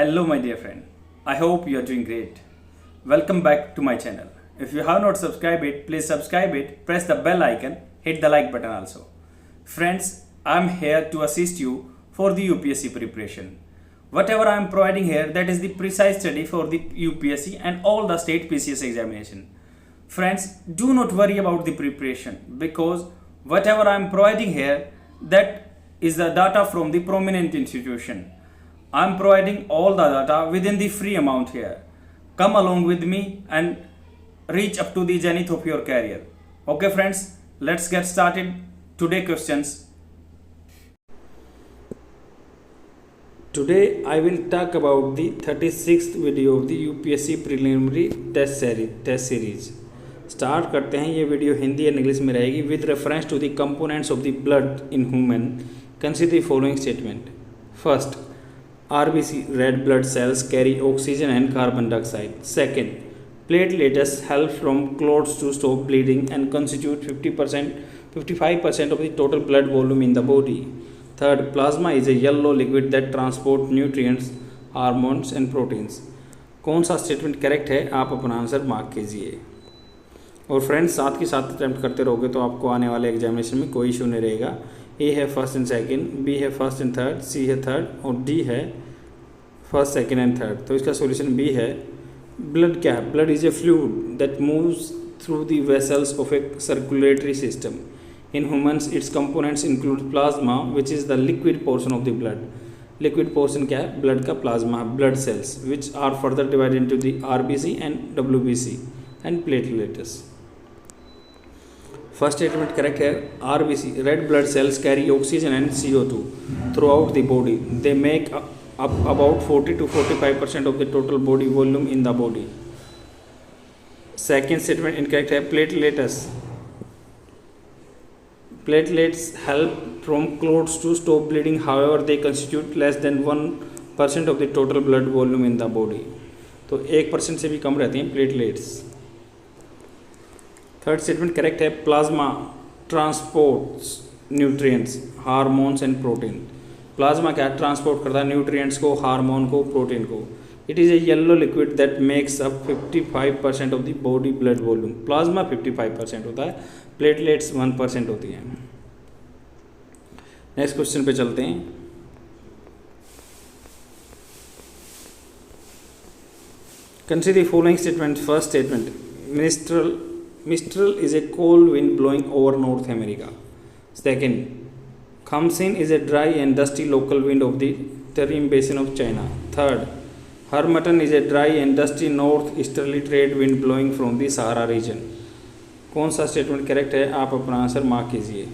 Hello, my dear friend. I hope you are doing great. Welcome back to my channel. If you have not subscribed it, please subscribe it, press the bell icon, hit the like button also. Friends, I am here to assist you for the UPSC preparation. Whatever I am providing here, that is the precise study for the UPSC and all the state PCS examination. Friends, do not worry about the preparation because whatever I am providing here, that is the data from the prominent institution. I am providing all the data within the free amount here. Come along with me and reach up to the zenith of your career. Okay friends, let's get started. Today questions. Today I will talk about the 36th video of the UPSC preliminary test series. Start करते हैं. ये video Hindi and English में रहेगी. With reference to the components of the blood in human consider the following statement. First, RBC red blood cells carry oxygen and carbon dioxide. Second, platelets help from clots to stop bleeding and constitute 55% of the total blood volume in the body. Third, plasma is a yellow liquid that transport nutrients, hormones and proteins. कौन सा statement correct है आप अपना answer mark कीजिए. और friends साथ के साथ अटैम्प्ट करते रहोगे तो आपको आने वाले एग्जामिनेशन में कोई इशू नहीं रहेगा. ए है फर्स्ट एंड सेकंड, बी है फर्स्ट एंड थर्ड, सी है थर्ड और डी है फर्स्ट सेकंड एंड थर्ड. तो इसका सॉल्यूशन बी है. ब्लड क्या है? Blood is a fluid that moves through the vessels of a circulatory system. In humans its components include plasma which is the liquid portion of the blood. Liquid portion क्या है? Blood का plasma. Blood cells which are further divided into the RBC and WBC and platelets. First statement correct है. RBC red blood cells carry oxygen and CO2 throughout the body. They make up about 40 to 45% of the total body volume in the body. Second statement incorrect है. Platelets help from clots to stop bleeding. However they constitute less than 1% of the total blood volume in the body. तो 1% से भी कम रहती हैं platelets. Third statement correct है. Plasma transports nutrients, hormones and protein. Plasma क्या transport करता है? न्यूट्रिएंट्स को, हार्मोन को, प्रोटीन को. It is a yellow liquid that makes up 55% of the body blood volume. Plasma 55% होता है, प्लेटलेट्स 1% होती हैं. नेक्स्ट क्वेश्चन पे चलते हैं. Consider the following statement. First statement, Mistral is a cold wind blowing over North America. Second, Khamsin is a dry and dusty local wind of the Tarim Basin of China. Third, Harmattan is a dry and dusty northeasterly trade wind blowing from the Sahara region. कौन सा statement correct है आप अपना answer mark कीजिए.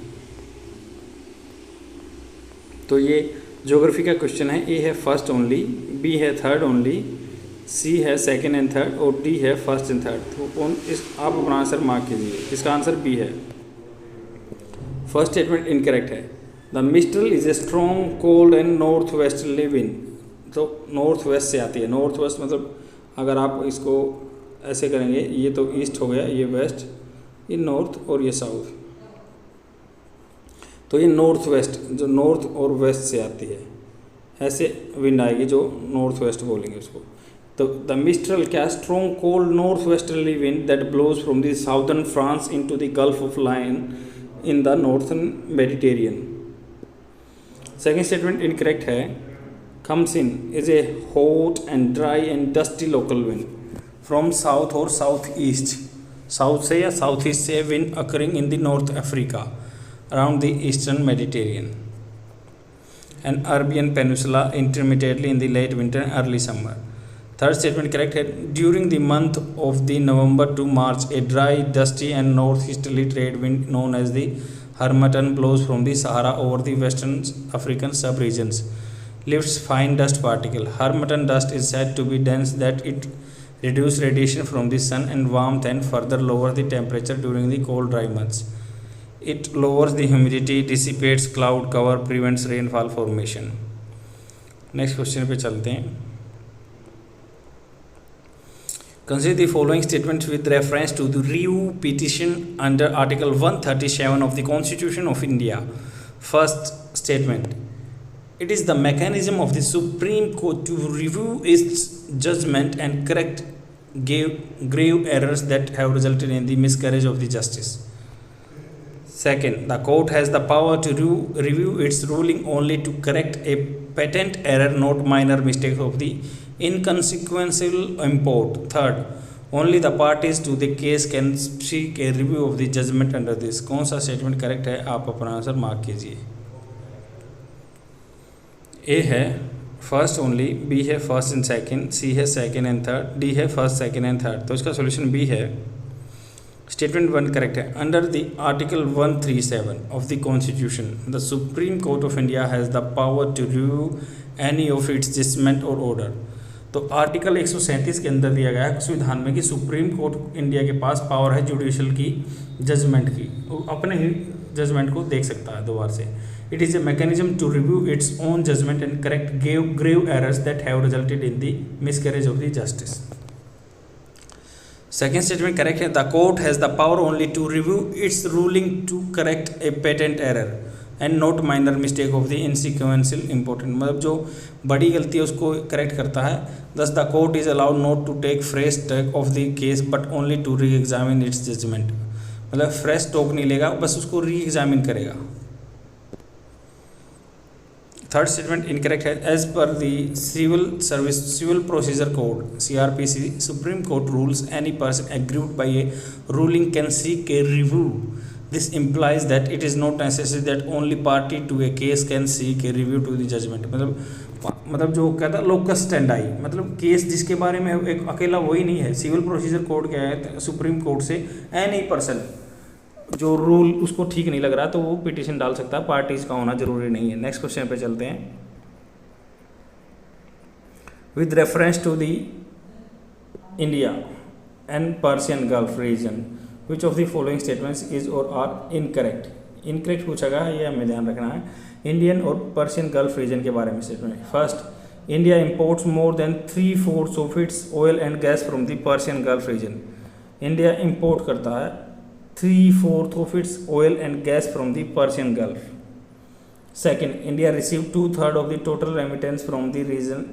तो ये geography का question है. ए है फर्स्ट ओनली, बी है थर्ड ओनली, सी है सेकेंड एंड थर्ड और डी है फर्स्ट एंड थर्ड. तो कौन आप अपना आंसर मार्क कीजिए. इसका आंसर बी है. फर्स्ट स्टेटमेंट इनकरेक्ट है. The mistral is a strong cold and north westerly wind. तो नॉर्थ वेस्ट से आती है. नॉर्थ वेस्ट मतलब अगर आप इसको ऐसे करेंगे, ये तो ईस्ट हो गया, ये वेस्ट, ये नॉर्थ और ये साउथ. तो ये नॉर्थ वेस्ट, जो नॉर्थ और वेस्ट से आती है, ऐसे विंड आएगी जो नॉर्थ वेस्ट बोलेंगे उसको. तो द मिस्ट्रल क्या? Strong cold north westerly wind that blows from the southern France into the Gulf of Lion in the northern Mediterranean. Second statement incorrect है. Khamsin is a hot and dry and dusty local wind from south और south east. South से या south east से wind occurring in the North Africa around the eastern Mediterranean and Arabian peninsula intermittently in the late winter and early summer. Third statement correct है. During the month of the November to March, a dry, dusty and northeasterly trade wind known as the Harmattan blows from the Sahara over the western African sub-regions. Lifts fine dust particle. Harmattan dust is said to be dense that it reduces radiation from the sun and warmth and further lower the temperature during the cold dry months. It lowers the humidity, dissipates cloud cover, prevents rainfall formation. Next question पे चलते हैं. Consider the following statements with reference to the review petition under Article 137 of the Constitution of India. First statement, It is the mechanism of the Supreme Court to review its judgment and correct grave errors that have resulted in the miscarriage of the justice. Second, the court has the power to review its ruling only to correct a patent error, not minor mistakes of the inconsequential import. Third, only the parties to the case can seek a review of the judgment under this. कौन सा statement correct है, आप अपना answer mark कीजिए. A है first only, B है first and second, C है second and third, D है फर्स्ट सेकंड एंड थर्ड. तो इसका सॉल्यूशन बी है. स्टेटमेंट 1 करेक्ट है. Under the article 137 of the constitution the Supreme Court of India has the power to review any of its judgment और order. तो article 137 के अंदर दिया गया है संविधान में कि सुप्रीम कोर्ट इंडिया के पास पावर है जुडिशियल की जजमेंट की, वो अपने ही जजमेंट को देख सकता है दोबारा से. It is a mechanism to review its own judgement and correct grave errors that have resulted in the miscarriage of the justice. Second statement correct है. The court has the power only to review its ruling to correct a patent error and not minor mistake of the inconsequential important. मतलब जो बड़ी गलती है उसको correct करता है. Thus the court is allowed not to take fresh take of the case but only to reexamine its judgment. मतलब fresh talk नहीं लेगा, बस उसको री एग्जामिन करेगा. थर्ड स्टेटमेंट इनकरेक्ट है. As per the civil procedure code CRPC Supreme Court rules any person aggrieved by a ruling can seek a review. This implies that it is not necessary that only party to a case can seek a review to the judgment. मतलब जो कहता है locus स्टैंडाई, मतलब case जिसके बारे में एक अकेला वही नहीं है. सिविल प्रोसीजर कोड क्या है, सुप्रीम कोर्ट से एनी पर्सन जो रूल उसको ठीक नहीं लग रहा तो वो पिटीशन डाल सकता है, पार्टीज का होना जरूरी नहीं है. नेक्स्ट क्वेश्चन पे चलते हैं. With reference to the India and Persian Gulf region which of the following statements is और आर इनकरेक्ट. इनकरेक्ट पूछा गया है, ये हमें ध्यान रखना है. इंडियन और पर्शियन गल्फ रीजन के बारे में statement. First, India imports more than 3/4 of its oil and gas from the Persian Gulf region. India import करता है 3/4 of its oil and gas from the Persian Gulf. Second, India receive 2/3 of the total remittance from the region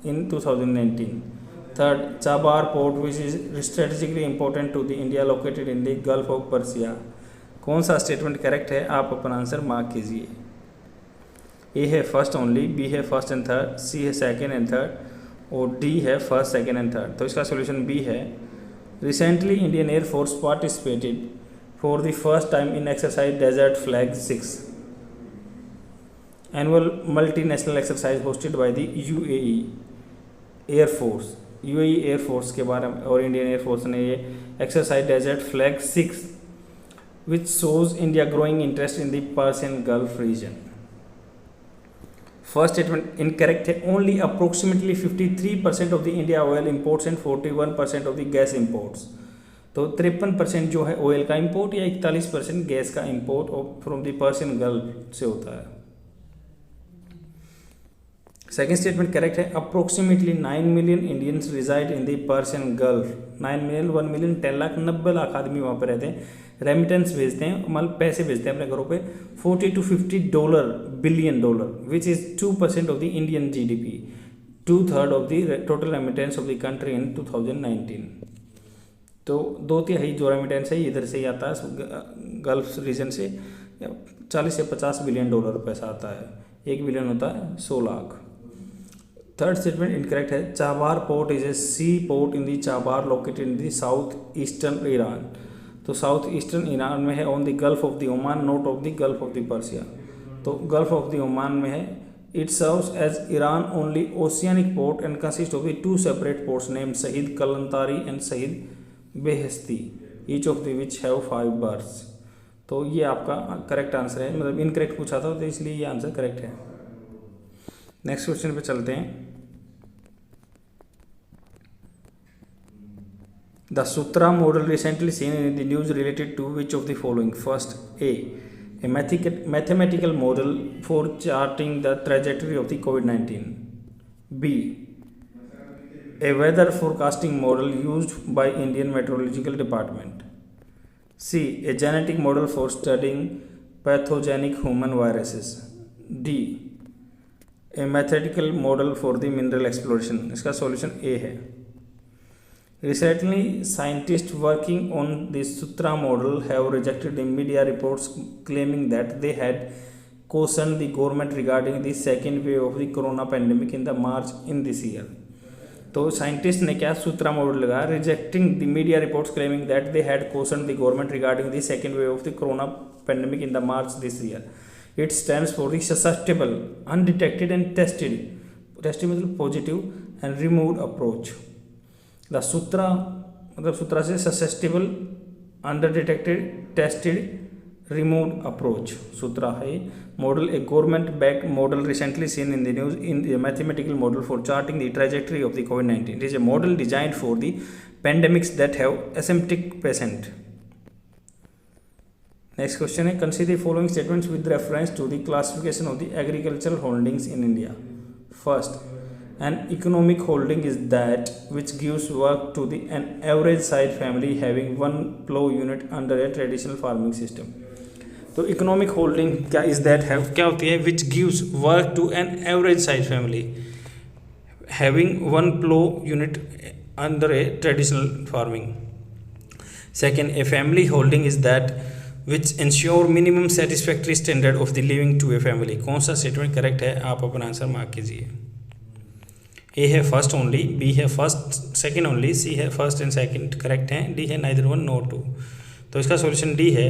in 2019. Third, Chabahar port which is strategically important to the India located in the Gulf of Persia. कौन सा statement correct है, आप अपना answer mark कीजिए. A है first only, B है first and third, C है second and third और डी है फर्स्ट सेकेंड एंड थर्ड. तो इसका सोल्यूशन बी है. Recently Indian Air Force participated for the first time in exercise Desert Flag 6 annual multinational exercise hosted by the UAE Air Force. UAE Air Force के बारे में और Indian Air Force ने ये exercise Desert Flag 6 which shows India growing interest in the Persian Gulf region. First statement incorrect है. Only approximately 53% of the India oil imports and 41% of the gas imports. तो 53% जो है ऑयल का import या 41% gas का import from the Persian Gulf से होता है. सेकेंड स्टेटमेंट करेक्ट है. Approximately 9 million Indians reside in the Persian Gulf. 9 million 1 million 10 lakh 90 lakh आदमी वहाँ पर रहते हैं. रेमिटेंस भेजते हैं, मतलब पैसे भेजते हैं अपने घरों पे. $40 to $50 billion which is 2% of the Indian GDP. 2/3 of the total remittance of the country in 2019. तो 2/3 जो रेमिटेंस है इधर से ही आता है गल्फ रीजन से. 40 से $50 बिलियन पैसा आता है. 1 बिलियन होता है 100 लाख. थर्ड स्टेटमेंट इनकरेक्ट है. Chabahar port is a sea port in the Chabahar located in the south eastern Iran. तो साउथ ईस्टर्न ईरान में है on the Gulf of the Oman, not of the Gulf of the Persia. तो Gulf of the Oman में है. It serves as Iran only oceanic port and consist of the 2 separate ports named Shahid Kalantari and Shahid Beheshti, each of the which have 5 births. तो ये आपका correct answer है. मतलब incorrect पूछा था तो इसलिए ये आंसर करेक्ट है. नेक्स्ट क्वेश्चन पे चलते हैं. The Sutra model recently seen in the news related to which of the following. First, a mathematical model for charting the trajectory of the COVID-19. B, a weather forecasting model used by Indian meteorological department. C, a genetic model for studying pathogenic human viruses. D, A mathematical model for the mineral exploration. इसका solution ए है। Recently, scientists working on the Sutra model have rejected the media reports claiming that they had cautioned the government regarding the second wave of the corona pandemic in the March in this year. तो scientist ने क्या सूत्रा model लगा, rejecting the media reports claiming that they had cautioned the government regarding the second wave of the corona pandemic in the March this year. It stands for the susceptible, undetected and tested मतलब positive and removed approach. The Sutra मतलब सूत्रा से susceptible, under detected, tested, removed approach Sutra है model, a government backed model recently seen in the news in the mathematical model for charting the trajectory of the COVID-19. It is a model designed for the pandemics that have asymptomatic patient. Next question है, consider the following statements with reference to the classification of the agricultural holdings in India. First, an economic holding is that which gives work to an average size family having one plow unit under a traditional farming system. तो economic holding क्या is that है, क्या होती है, which gives work to an average size family having one plough unit under a traditional farming. Second, a family holding is that which insure minimum satisfactory standard of the living to a family. कौन सा statement correct है, आप अपना answer mark कीजिए. A है first only, B है first second only, C है first and second correct हैं, डी है नाइदर वन नॉट टू. तो इसका सॉल्यूशन डी है.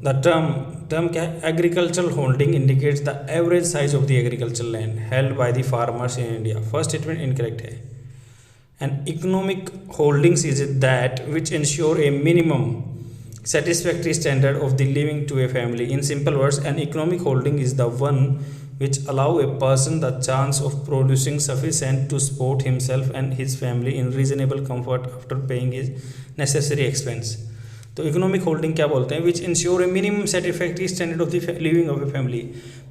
द टर्म क्या है, agricultural holding indicates the average size of the agricultural land held by the farmers in India. First statement incorrect है. And economic holdings is that which insure a minimum satisfactory standard of the living to a family. In simple words, an economic holding is the one which allow a person the chance of producing sufficient to support himself and his family in reasonable comfort after paying his necessary expense. तो economic holding क्या बोलते हैं, which insure a minimum satisfactory standard of the living of a family,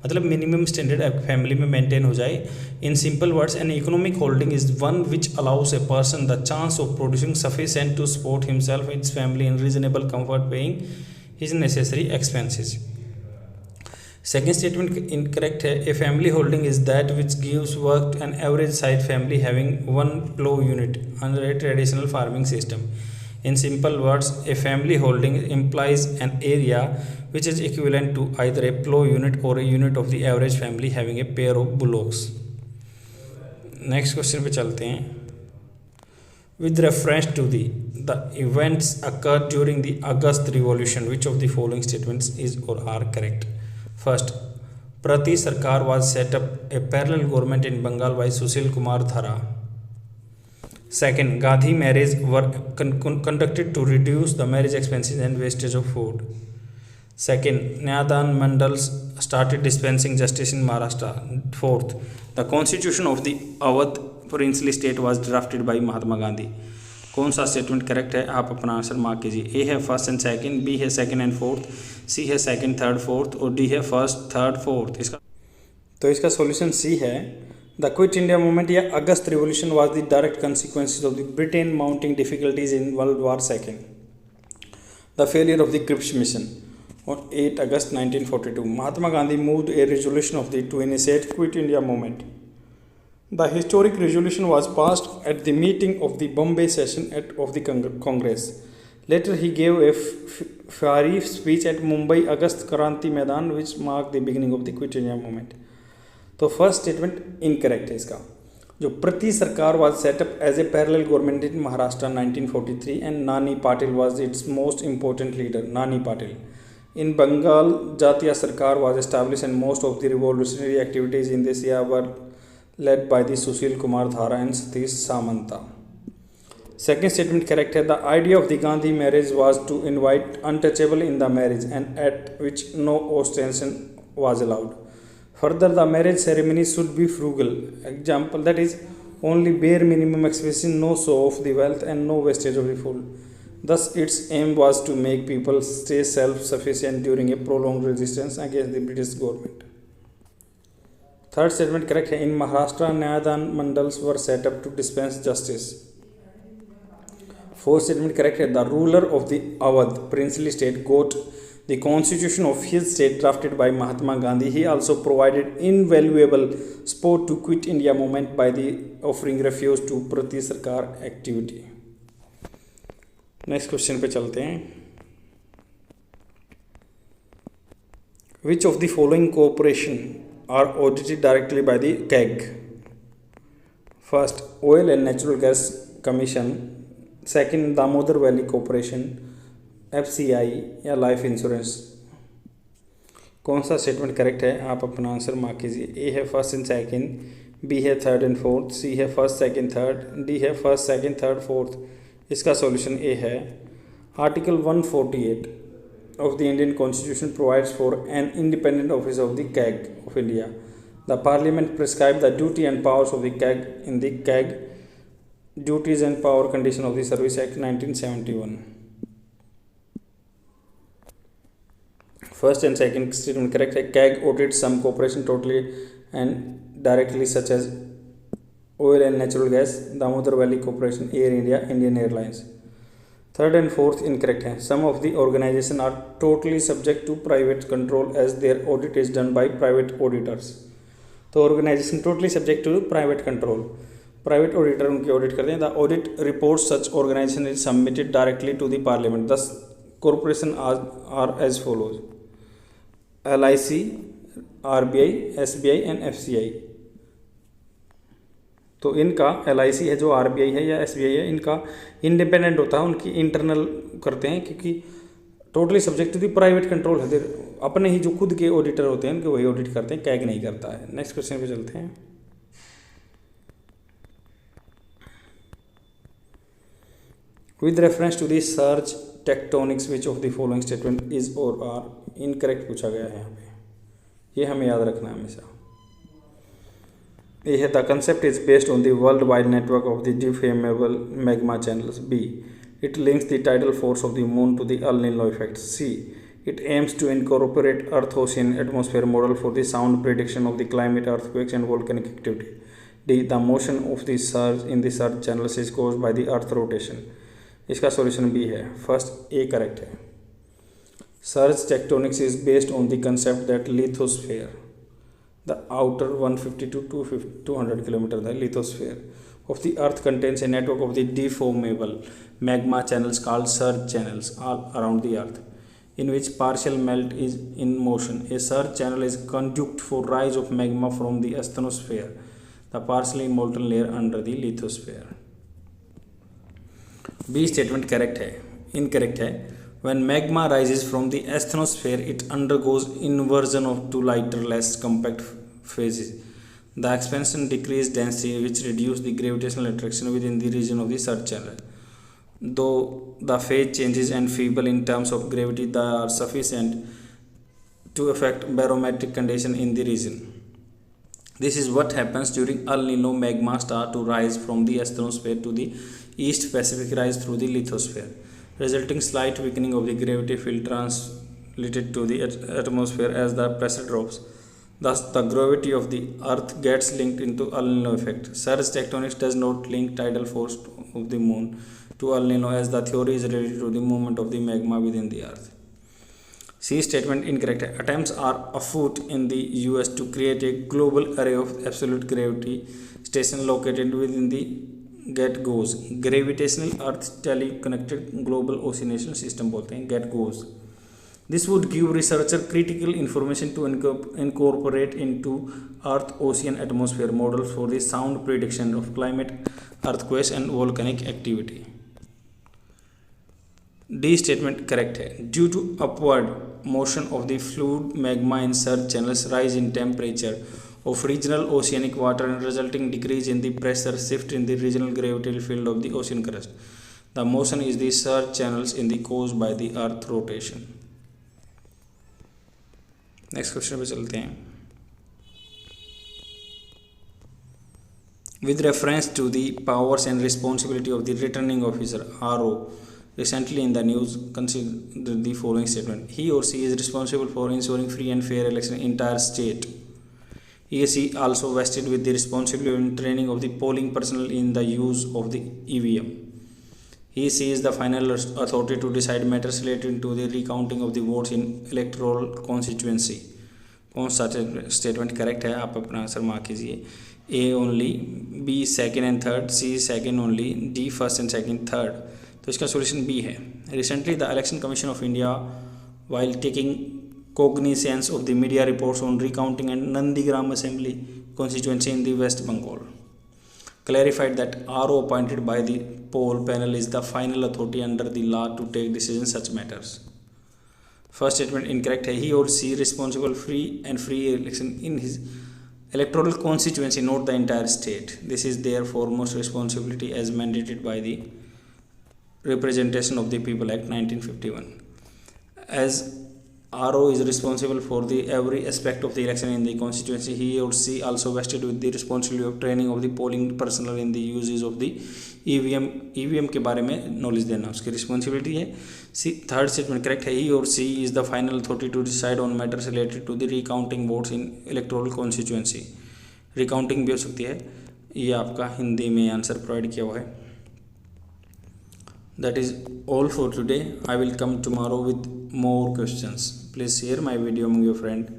मतलब minimum standard family में maintain हो जाए. In simple words, an economic holding is one which allows a person the chance of producing sufficient to support himself and his family in reasonable comfort paying his necessary expenses. Second statement incorrect है. A family holding is that which gives work to an average size family having one plough unit under a traditional farming system. In simple words, a family holding implies an area which is equivalent to either a plow unit or a unit of the average family having a pair of bullocks. Next question पे चलते हैं. With reference to the events occurred during the August Revolution, which of the following statements is or are correct? First, Prati Sarkar was set up a parallel government in Bengal by Sushil Kumar Dhara. Second, Gandhi marriages were conducted to reduce the marriage expenses and wastage of food. Second, Nyadan Mandals started dispensing justice in Maharashtra. Fourth, the constitution of the Awadh princely state was drafted by Mahatma Gandhi. कौन सा statement correct है, आप अपना answer mark कीजिए. A है first and second, B है second and fourth, सी है second third fourth और डी है फर्स्ट थर्ड फोर्थ. इसका सॉल्यूशन सी है. The Quit India movement या August Revolution was the direct consequences of the Britain mounting difficulties in World War II. The failure of the Cripps mission on 8 August 1942. Mahatma Gandhi moved a resolution to initiate Quit India movement. The historic resolution was passed at the meeting of the Bombay session of the Congress. Later he gave a fiery speech at Mumbai Agast Kranti Maidan which marked the beginning of the Quit India movement. तो first statement incorrect है इसका. जो Prati Sarkar was set up as a parallel government in Maharashtra 1943 and Nana Patil was its most important leader. Nana Patil in Bengal Jatiya Sarkar was establish and most of the revolutionary activities in this year were led by the Sushil Kumar Dhara and Satish Samanta. Second statement correct है. The idea of the Gandhi marriage was to invite untouchable in the marriage and at which no ostentation was allowed. Further, the marriage ceremony should be frugal. Example, that is, only bare minimum expression, no show of the wealth and no wastage of the food. Thus, its aim was to make people stay self-sufficient during a prolonged resistance against the British government. Third statement correct है. In Maharashtra, Nyadan Mandals were set up to dispense justice. Fourth statement correct है. The ruler of the Awadh princely state got the constitution of his state drafted by Mahatma Gandhi. He also provided invaluable support to Quit India movement by the offering refuge to प्रति सरकार activity. Next question पे चलते हैं. Which of the following corporation are audited directly by the CAG? First, Oil and Natural Gas Commission. Second, Damodar Valley Corporation, FCI या life insurance. कौन सा statement correct है? आप अपना आंसर मार्क कीजिए. ए है फर्स्ट एंड सेकंड, बी है third and fourth, सी है फर्स्ट सेकंड थर्ड, डी है फर्स्ट सेकंड थर्ड फोर्थ. इसका सॉल्यूशन ए है. Article 148 of the Indian Constitution provides for an independent office of the CAG of India. The Parliament prescribed the duty and powers of the CAG in the CAG Duties and Power Condition of the Service Act 1971. First and second statement correct है. CAG audits some corporation totally and directly such as Oil and Natural Gas, Damodar Valley Corporation, Air India, Indian Airlines. Third and fourth incorrect है. Some of the organization are totally subject to private control as their audit is done by private auditors. तो organization totally subject to private control. Private auditor उनकी audit करते हैं. The audit report such organization is submitted directly to the parliament. Thus corporation are as follows: LIC, RBI, SBI and FCI. तो इनका LIC है जो RBI है या SBI है, इनका इंडिपेंडेंट होता है, उनकी इंटरनल करते हैं क्योंकि totally subject to the private control है. अपने ही जो खुद के ऑडिटर होते हैं उनके वही ऑडिट करते हैं, कैग नहीं करता है. नेक्स्ट क्वेश्चन पे चलते हैं. With reference to the search tectonics which of the following statement is और आर इनकरेक्ट पूछा गया है यहाँ पे. ये हमें याद रखना है हमेशा. A. The concept is based on the worldwide network of the deformable magma channels. B. It links the tidal force of the moon to the El Nino effect. C. It aims to incorporate Earth-ocean atmosphere model for the sound prediction of the climate, earthquakes and volcanic activity. D. The motion of the surge in the surge channels is caused by the earth rotation. इसका solution B है. First A correct है. Surge tectonics is based on the concept that lithosphere, the outer 150 to 200 kilometer the lithosphere of the earth contains a network of the deformable magma channels called surge channels all around the earth, in which partial melt is in motion. A surge channel is conduct for rise of magma from the asthenosphere, the partially molten layer under the lithosphere. B statement correct है. Incorrect है. When magma rises from the asthenosphere, it undergoes inversion of two lighter, less compact phases. The expansion decreases density, which reduces the gravitational attraction within the region of the surge channel. Though the phase changes and feeble in terms of gravity, they are sufficient to affect barometric condition in the region. This is what happens during El Nino. Magma start to rise from the asthenosphere to the East Pacific rise through the lithosphere, resulting slight weakening of the gravity field translated to the atmosphere as the pressure drops. Thus, the gravity of the Earth gets linked into El Nino effect. Surge tectonics does not link tidal force of the moon to El Nino, as the theory is related to the movement of the magma within the Earth. C statement incorrect. Attempts are afoot in the US to create a global array of absolute gravity station located within the GET-GOES, Gravitational Earth Teleconnected Global Oscillation System बोलते हैं, GET-GOES. This would give researcher critical information to incorporate into Earth-ocean atmosphere models for the sound prediction of climate, earthquakes and volcanic activity. D statement correct है. Due to upward motion of the fluid, magma in surge channels rise in temperature of regional oceanic water and resulting decrease in the pressure shift in the regional gravitational field of the ocean crust. The motion is the surge channels in the caused by the earth rotation. Next question पे चलते हैं. With reference to the powers and responsibility of the returning officer (RO), recently in the news, consider the following statement: he or she is responsible for ensuring free and fair election in entire state. He or she also vested with the responsibility in training of the polling personnel in the use of the EVM. He is the final authority to decide matters relating to the recounting of the votes in electoral constituency. कौन सा statement correct है, आप अपना answer mark कीजिए. A only, B second and third, C second only, D first and second third. तो इसका solution B है. Recently the Election Commission of India while taking cognizance of the media reports on recounting and Nandigram Assembly constituency in the West Bengal, clarified that RO appointed by the poll panel is the final authority under the law to take decisions such matters. First statement incorrect है. He or she responsible free election in his electoral constituency, not the entire state. This is their foremost responsibility as mandated by the Representation of the People Act 1951. As RO is responsible for the every aspect of the election in the constituency, he or she also vested with the responsibility of training of the polling personnel in the uses of the EVM के बारे में knowledge देना उसकी responsibility है. Third statement correct है. ही और सी is the final authority to decide on matters related to the recounting votes in electoral constituency. Recounting भी हो सकती है. ये आपका हिंदी में आंसर प्रोवाइड किया हुआ है. That is all for today. I will come tomorrow with more questions. Please share my video among your friends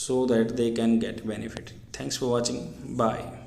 so that they can get benefit. Thanks for watching. Bye.